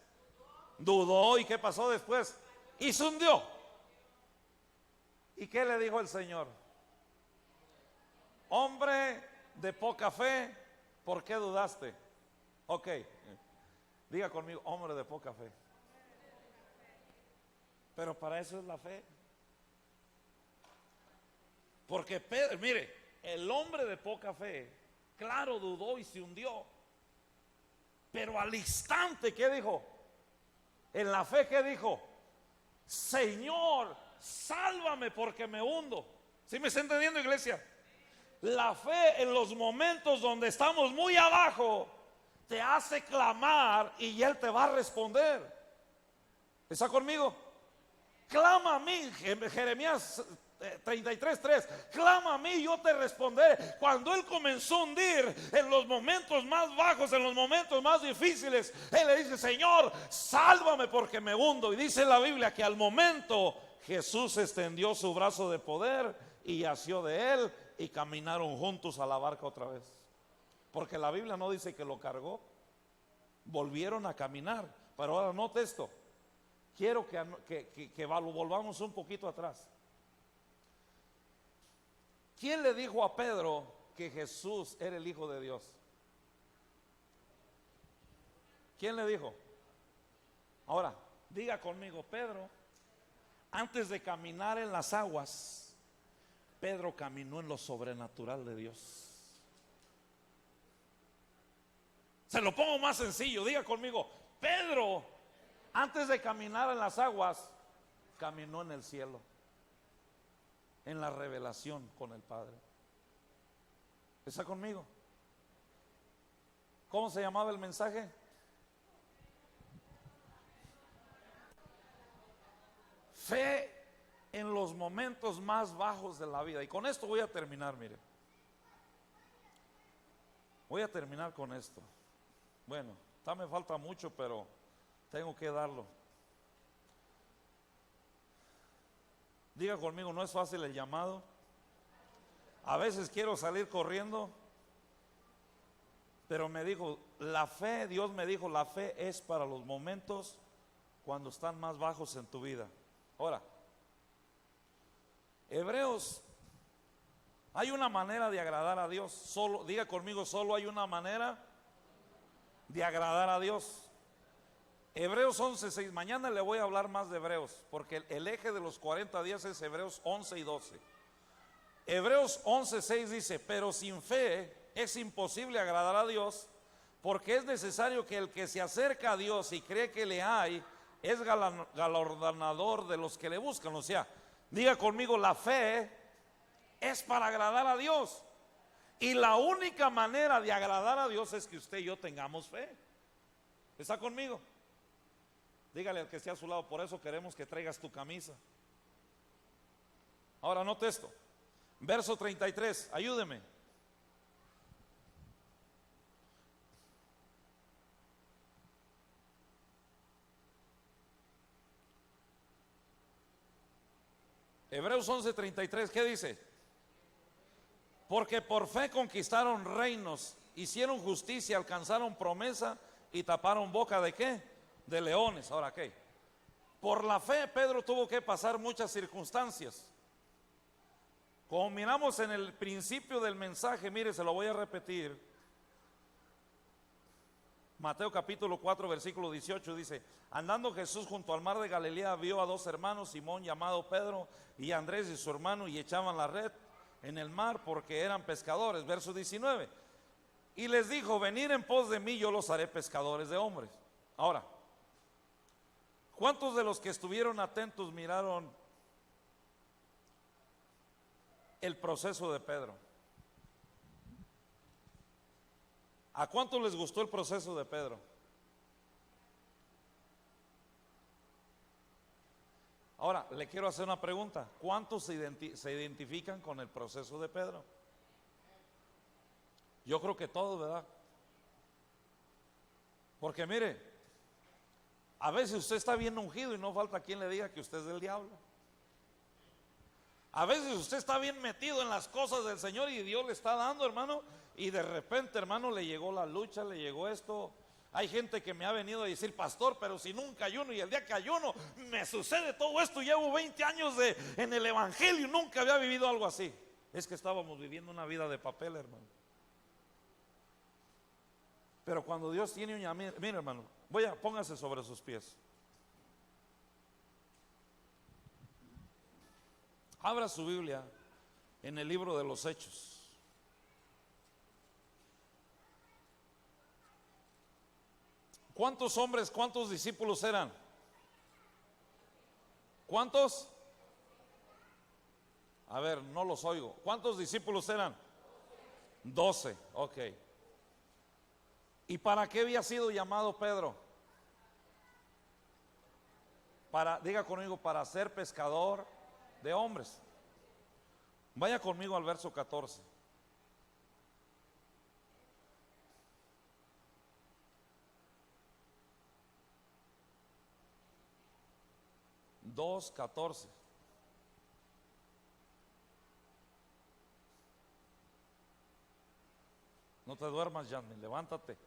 Dudó. ¿Y qué pasó después? Y se hundió. ¿Y qué le dijo el Señor? Hombre de poca fe, ¿Por qué dudaste? Ok, diga conmigo, hombre de poca fe. Pero para eso es la fe. Porque Pedro, mire, el hombre de poca fe, claro, dudó y se hundió. Pero al instante, ¿qué dijo? En la fe, ¿qué dijo? Señor, sálvame porque me hundo. ¿Sí me está entendiendo, iglesia? La fe en los momentos donde estamos muy abajo te hace clamar y Él te va a responder. ¿Está conmigo? Clama a mí, Jeremías 33:3, clama a mí, yo te responderé. Cuando Él comenzó a hundir en los momentos más bajos, en los momentos más difíciles, Él le dice: Señor, sálvame porque me hundo. Y dice la Biblia que al momento Jesús extendió su brazo de poder y asió de Él, y caminaron juntos a la barca otra vez. Porque la Biblia no dice que lo cargó, volvieron a caminar. Pero ahora note esto, quiero que volvamos un poquito atrás. ¿Quién le dijo a Pedro que Jesús era el Hijo de Dios? ¿Quién le dijo? Ahora, diga conmigo, Pedro, antes de caminar en las aguas, Pedro caminó en lo sobrenatural de Dios. Se lo pongo más sencillo, diga conmigo, Pedro, antes de caminar en las aguas, caminó en el cielo, en la revelación con el Padre. ¿Está conmigo? ¿Cómo se llamaba el mensaje? Fe en los momentos más bajos de la vida. Y con esto voy a terminar, mire. Voy a terminar con esto. Bueno, me falta mucho, pero tengo que darlo. Diga conmigo, no es fácil el llamado. A veces quiero salir corriendo, pero me dijo, la fe, Dios me dijo, la fe es para los momentos cuando están más bajos en tu vida. Ahora, Hebreos, hay una manera de agradar a Dios. Solo, diga conmigo, solo hay una manera de agradar a Dios. Hebreos 11:6. Mañana le voy a hablar más de Hebreos, porque el eje de los 40 días es Hebreos 11 y 12. Hebreos 11:6 dice: pero sin fe es imposible agradar a Dios, porque es necesario que el que se acerca a Dios y cree que le hay, es galardonador de los que le buscan. O sea, diga conmigo, la fe es para agradar a Dios. Y la única manera de agradar a Dios es que usted y yo tengamos fe. ¿Está conmigo? Dígale al que esté a su lado, por eso queremos que traigas tu camisa. Ahora note esto. Verso 33, ayúdeme. Hebreos 11:33, ¿qué dice? Porque por fe conquistaron reinos, hicieron justicia, alcanzaron promesa y taparon boca de ¿qué? De leones. Ahora, ¿qué? Por la fe Pedro tuvo que pasar muchas circunstancias. Como miramos en el principio del mensaje, mire, se lo voy a repetir. Mateo capítulo 4 versículo 18 dice: andando Jesús junto al mar de Galilea, vio a dos hermanos, Simón llamado Pedro y Andrés y su hermano, y echaban la red en el mar porque eran pescadores. Verso 19: y les dijo: venid en pos de mí, yo los haré pescadores de hombres. Ahora, ¿cuántos de los que estuvieron atentos miraron el proceso de Pedro? ¿A cuántos les gustó el proceso de Pedro? Ahora, le quiero hacer una pregunta. ¿Cuántos se identifican con el proceso de Pedro? Yo creo que todos, ¿verdad? Porque mire, a veces usted está bien ungido y no falta quien le diga que usted es del diablo. A veces usted está bien metido en las cosas del Señor y Dios le está dando, hermano, y de repente, hermano, le llegó la lucha, le llegó esto. Hay gente que me ha venido a decir: pastor, pero si nunca ayuno, y el día que ayuno me sucede todo esto. Llevo 20 años en el evangelio y nunca había vivido algo así. Es que estábamos viviendo una vida de papel, hermano. Pero cuando Dios tiene un llamado, mira hermano, póngase sobre sus pies. Abra su Biblia en el libro de los Hechos. ¿Cuántos hombres, cuántos discípulos eran? ¿Cuántos? A ver, no los oigo. ¿Cuántos discípulos eran? 12, ok. ¿Y para qué había sido llamado Pedro? Diga conmigo, para ser pescador de hombres. Vaya conmigo al verso 14. 2:14. No te duermas, Yanni, levántate.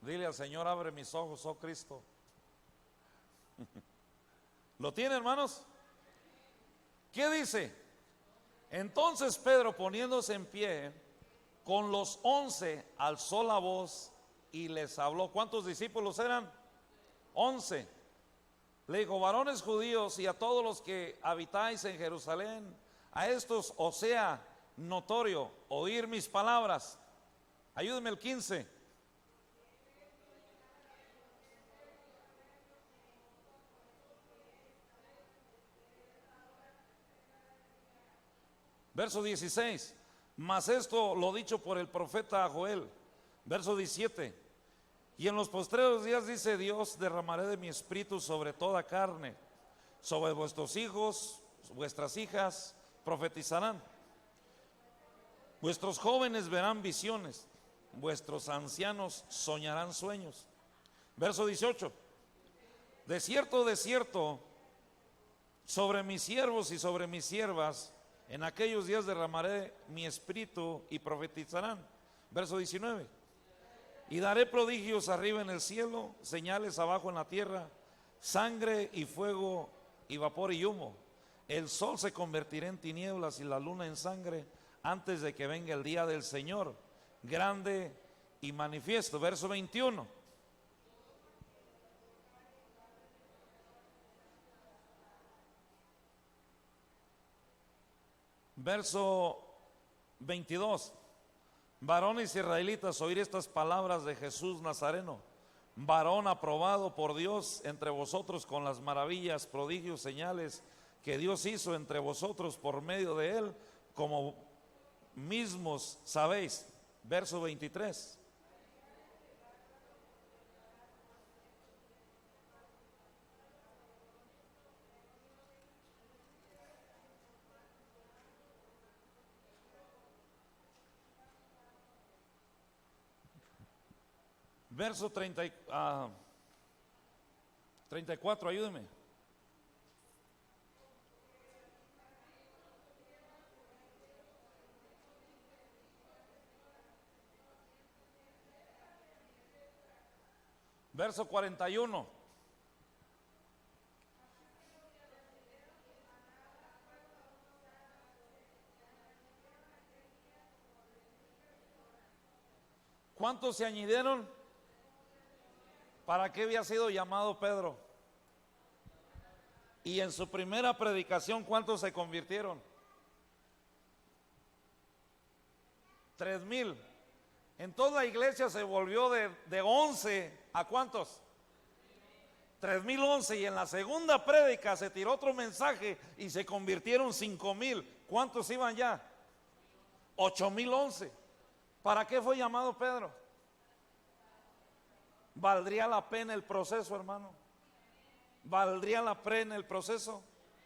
Dile al Señor, abre mis ojos, oh Cristo. ¿Lo tiene, hermanos? ¿Qué dice? Entonces Pedro, poniéndose en pie, con los 11 alzó la voz y les habló. ¿Cuántos discípulos eran? 11. Le dijo, varones judíos y a todos los que habitáis en Jerusalén, a estos os sea notorio oír mis palabras. Ayúdeme el 15. Verso 16. Mas esto lo dicho por el profeta Joel. Verso 17. Y en los postreros días, dice Dios, derramaré de mi espíritu sobre toda carne, sobre vuestros hijos, vuestras hijas profetizarán, vuestros jóvenes verán visiones, vuestros ancianos soñarán sueños. Verso 18. De cierto, sobre mis siervos y sobre mis siervas en aquellos días derramaré mi espíritu y profetizarán. Verso 19. Y daré prodigios arriba en el cielo, señales abajo en la tierra, sangre y fuego y vapor y humo. El sol se convertirá en tinieblas y la luna en sangre antes de que venga el día del Señor, grande y manifiesto. Verso 21. Verso 22. Varones israelitas, oír estas palabras de Jesús Nazareno, varón aprobado por Dios entre vosotros con las maravillas, prodigios, señales que Dios hizo entre vosotros por medio de él, como mismos sabéis. Verso 23. Verso 34, ayúdeme. Verso 41. ¿Cuántos se añadieron? ¿Para qué había sido llamado Pedro? Y en su primera predicación, ¿cuántos se convirtieron? 3,000. Entonces la iglesia se volvió de 11 a ¿cuántos? 3,011. Y en la segunda prédica se tiró otro mensaje y se convirtieron 5,000. ¿Cuántos iban ya? 8,011. ¿Para qué fue llamado Pedro? ¿Valdría la pena el proceso, hermano? ¿Valdría la pena el proceso?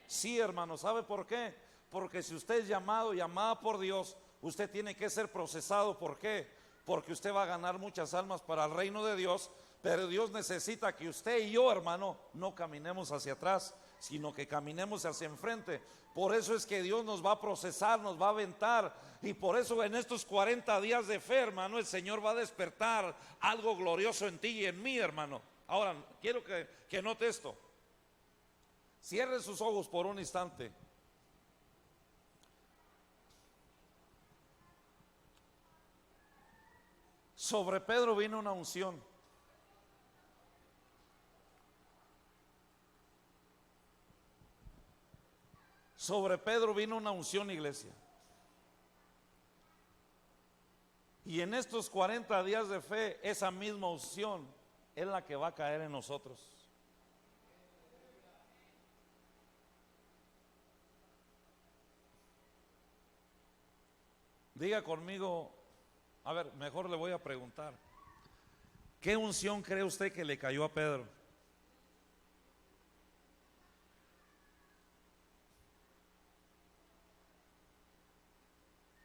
Sí, hermano. ¿Sabe por qué? Porque si usted es llamada por Dios, usted tiene que ser procesado. ¿Por qué? Porque usted va a ganar muchas almas para el reino de Dios, pero Dios necesita que usted y yo, hermano, no caminemos hacia atrás, sino que caminemos hacia enfrente. Por eso es que Dios nos va a procesar, nos va a aventar, y por eso en estos 40 días de fe, hermano, el Señor va a despertar algo glorioso en ti y en mí, hermano. Ahora, quiero que note esto. Cierre sus ojos por un instante. Sobre Pedro vino una unción. Sobre Pedro vino una unción, iglesia. Y en estos 40 días de fe, esa misma unción es la que va a caer en nosotros. Diga conmigo, a ver, mejor le voy a preguntar, ¿qué unción cree usted que le cayó a Pedro?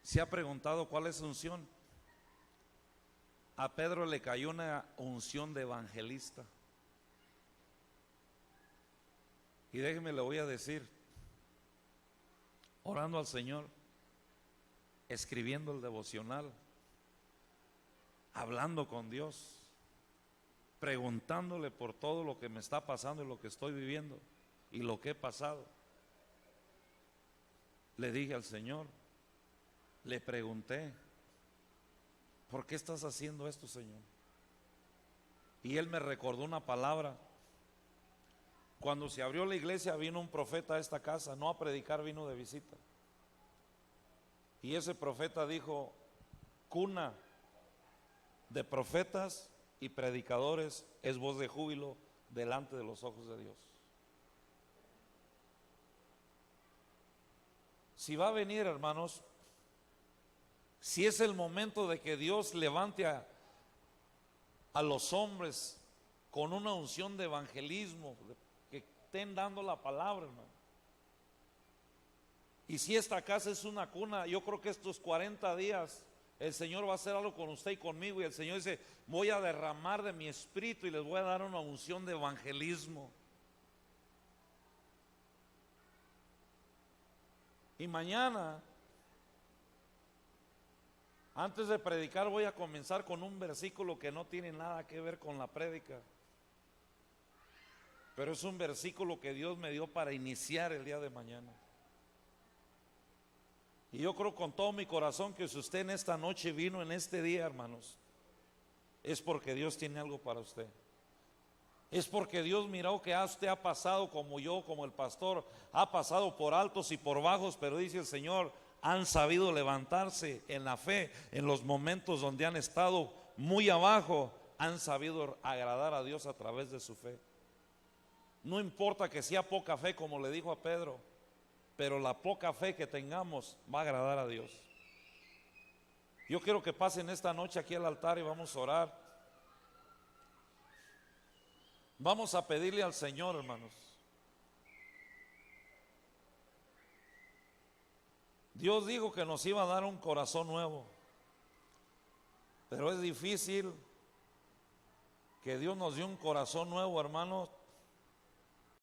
¿Se ha preguntado cuál es su unción? A Pedro le cayó una unción de evangelista. Y déjeme, le voy a decir, orando al Señor, escribiendo el devocional, hablando con Dios, preguntándole por todo lo que me está pasando y lo que estoy viviendo y lo que he pasado. Le dije al Señor, le pregunté, ¿por qué estás haciendo esto, Señor? Y Él me recordó una palabra. Cuando se abrió la iglesia vino un profeta a esta casa, no a predicar, vino de visita. Y ese profeta dijo, cuna de profetas y predicadores es voz de júbilo delante de los ojos de Dios. Si va a venir, hermanos, si es el momento de que Dios levante a los hombres con una unción de evangelismo, que estén dando la palabra, hermano. Y si esta casa es una cuna, yo creo que estos 40 días el Señor va a hacer algo con usted y conmigo. Y el Señor dice, voy a derramar de mi espíritu y les voy a dar una unción de evangelismo. Y mañana, antes de predicar, voy a comenzar con un versículo que no tiene nada que ver con la prédica, pero es un versículo que Dios me dio para iniciar el día de mañana. Y yo creo con todo mi corazón que si usted en esta noche vino en este día, hermanos, es porque Dios tiene algo para usted. Es porque Dios miró que usted ha pasado como yo, como el pastor, ha pasado por altos y por bajos, pero dice el Señor, han sabido levantarse en la fe, en los momentos donde han estado muy abajo, han sabido agradar a Dios a través de su fe. No importa que sea poca fe, como le dijo a Pedro, pero la poca fe que tengamos va a agradar a Dios. Yo quiero que pasen esta noche aquí al altar y vamos a orar. Vamos a pedirle al Señor, hermanos. Dios dijo que nos iba a dar un corazón nuevo, pero es difícil que Dios nos dé un corazón nuevo, hermanos,